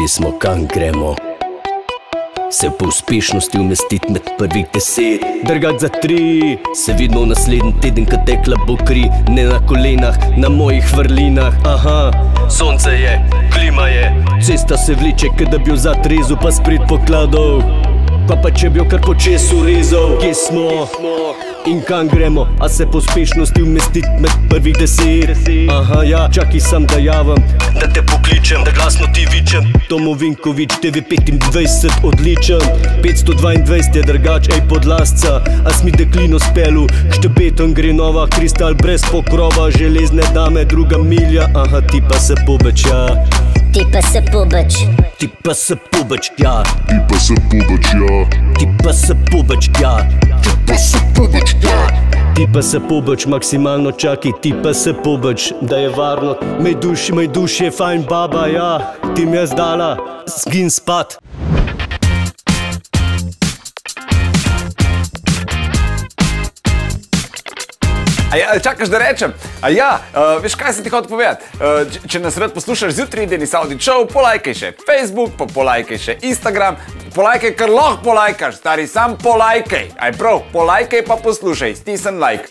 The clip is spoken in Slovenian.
Kje smo, kam gremo? Se po uspešnosti umestiti med prvih 10, drgat za 3. Se vidimo naslednji teden, ko tekla bo kri. Ne na kolenah, na mojih vrlinah. Aha, sonce je, klima je, cesta se vleče, da bi jo zatrezu pa sprit pokladov. Pa če bi jo kar počes urezal. Kje smo in kam gremo? A se po uspešnosti umestiti med prvih 10? Aha, ja, čakaj sam da javim, da te pokličem, da glasno ti vičem. Tomo Vinkovič, TV25, odličen. 522 je drgač, ej podlasca. A smi deklino spelu, štepetom gre nova. Kristal brez pokrova, železne dame, druga milja. Aha, ti pa se pobeč, ja. Ti pa se pobeč. Ti pa se pobeč, ja. Ti pa se pobeč, ja. Ti pa se pobeč, ja. Ti pa se pobeč, ja. Ti pa se pobeč, maksimalno čakaj, ti pa se pobeč, da je varno. Mej duši je fajn baba, ja. Ti mi je zdala, zgin spat. Čakaš, da rečem? Veš, kaj sem ti hotel povedati? Če nas rad poslušaš zjutraj, Deni Saudit Show, polajkaj še Facebook, pa polajkaj še Instagram. Polajkaj, kar lahko polajkaš, stari, sam polajkaj. Aj prav, polajkaj pa poslušaj, stisni like.